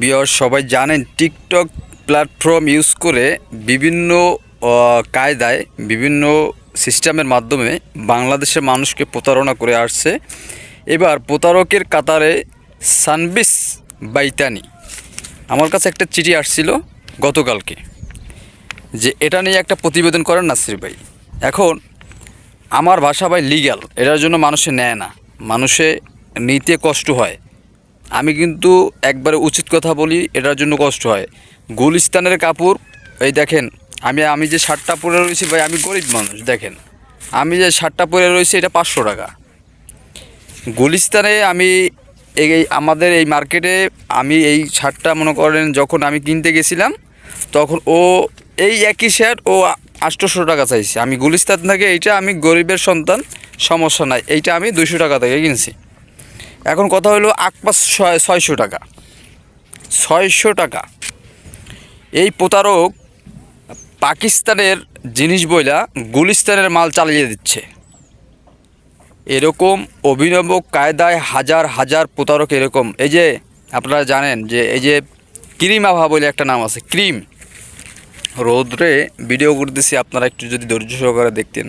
Viewers সবাই জানেন TikTok platform use করে বিভিন্ন কায়দায় বিভিন্ন সিস্টেমের মাধ্যমে বাংলাদেশের মানুষকে প্রতারণা করে আসছে। এবার প্রতারকের কাতারে সানবিস বাইতানি। আমার কাছে একটা চিঠি আসছিল গতকালকে, যে এটা নিয়ে একটা প্রতিবেদন করেন নাসির ভাই। এখন আমার ভাষা ভাই লিগ্যাল, এটার জন্য মানুষে নেয় না, মানুষে নিতে কষ্ট হয়। আমি কিন্তু একবারে উচিত কথা বলি, এটার জন্য কষ্ট হয়। গুলিস্তানের কাপড়, এই দেখেন, আমি যে শার্টটা পরে রয়েছি ভাই, আমি গরিব মানুষ, দেখেন আমি যে শার্টটা পরে রয়েছি এটা 500 টাকা। গুলিস্তানে আমি আমাদের এই মার্কেটে আমি এই শার্টটা মনে করেন যখন আমি কিনতে গেছিলাম, তখন ও এই একই শার্ট ও 800 টাকা চাইছে। আমি গুলিস্তান থেকে এইটা, আমি গরিবের সন্তান, সমস্যা নাই, এইটা আমি 200 টাকা থেকে কিনছি। এখন কথা হলো আকপাস 600 টাকা, 600 টাকা। এই প্রতারক পাকিস্তানের জিনিস বইলা গুলিস্তানের মাল চালিয়ে দিচ্ছে। এরকম অভিনব কায়দায় হাজার হাজার প্রতারক এরকম। এই যে আপনারা জানেন যে এই যে ক্রিম আভা বলে একটা নাম আছে, ক্রিম। রোদ্রে ভিডিও করতেছি, আপনারা একটু যদি ধৈর্য সহকারে দেখতেন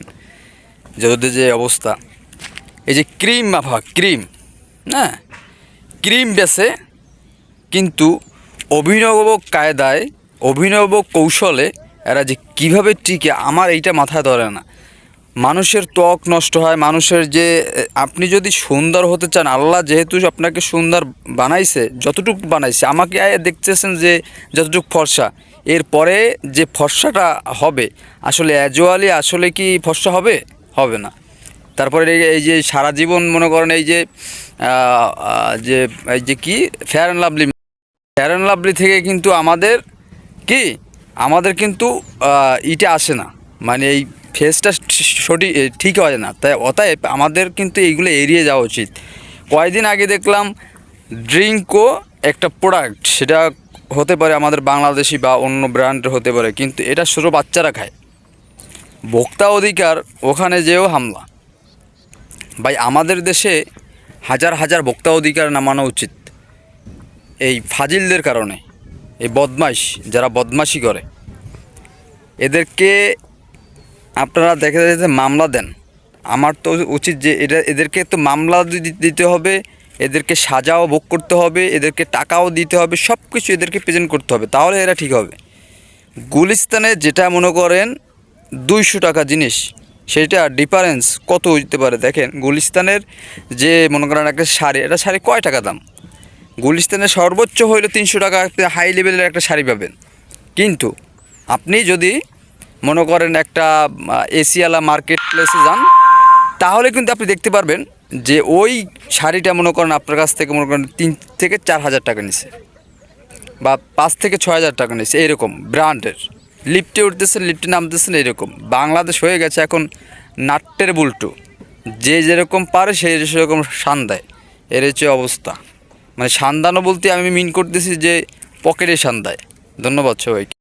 যে রোদের যে অবস্থা। এই যে ক্রিম আভা, ক্রিম, হ্যাঁ, ক্রিম বেচে, কিন্তু অভিনব কায়দায় অভিনব কৌশলে এরা যে কীভাবে টিকে, আমার এইটা মাথায় ধরে না। মানুষের ত্বক নষ্ট হয়, মানুষের যে, আপনি যদি সুন্দর হতে চান, আল্লাহ যেহেতু আপনাকে সুন্দর বানাইছে, যতটুকু বানাইছে, আমাকে দেখতেছেন যে যতটুকু ফর্সা, এরপরে যে ফর্সাটা হবে আসলে অ্যাজুয়ালি আসলে কি ফর্সা হবে? হবে না। তারপরে এই যে সারা জীবন মনে করেন এই যে যে এই যে কি ফেয়ার অ্যান্ড লাভলি থেকে কিন্তু আমাদের কিন্তু ইটা আসে না, মানে এই ফেসটা সঠিক ঠিক হয় না। তাই অতএব আমাদের কিন্তু এইগুলো এড়িয়ে যাওয়া উচিত। কয়েকদিন আগে দেখলাম ড্রিঙ্কও একটা প্রোডাক্ট, সেটা হতে পারে আমাদের বাংলাদেশি বা অন্য ব্র্যান্ডের হতে পারে, কিন্তু এটা ছোটো বাচ্চারা খায়। ভোক্তা অধিকার ওখানে যেও হামলা। ভাই আমাদের দেশে হাজার হাজার ভোক্তা অধিকার নামানো উচিত এই ফাজিলদের কারণে। এই বদমাইশ, যারা বদমাশি করে, এদেরকে আপনারা দেখা যায় যে মামলা দেন। আমার তো উচিত যে এদেরকে তো মামলা দিতে হবে, এদেরকে সাজাও ভোগ করতে হবে, এদেরকে টাকাও দিতে হবে, সব কিছু এদেরকে প্রেজেন্ট করতে হবে, তাহলে এরা ঠিক হবে। গুলিস্তানে যেটা মনে করেন 200 টাকা জিনিস, সেটা ডিফারেন্স কত হইতে পারে দেখেন। গুলিস্তানের যে মনে করেন একটা শাড়ি, এটা শাড়ি কয় টাকা দাম? গুলিস্তানের সর্বোচ্চ হইলে 300 টাকা হাই লেভেলের একটা শাড়ি পাবেন। কিন্তু আপনি যদি মনে করেন একটা এশিয়ালা মার্কেট প্লেসে যান, তাহলে কিন্তু আপনি দেখতে পারবেন যে ওই শাড়িটা মনে করেন আপনার কাছ থেকে মনে করেন 3 থেকে 4 হাজার টাকা নিচ্ছে, বা 5 থেকে 6 হাজার টাকা নিচ্ছে, এরকম ব্র্যান্ডের। লিফটে উঠতেছেন, লিফটে নামতেছেন, এরকম। বাংলাদেশ হয়ে গেছে এখন নাট্যের বুলটু, যে যেরকম পারে সেই সেরকম শান দেয়। এর হচ্ছে অবস্থা। মানে সান্দানো বলতে আমি মিন করতেছি যে পকেটে শান দেয়। ধন্যবাদ সবাইকে।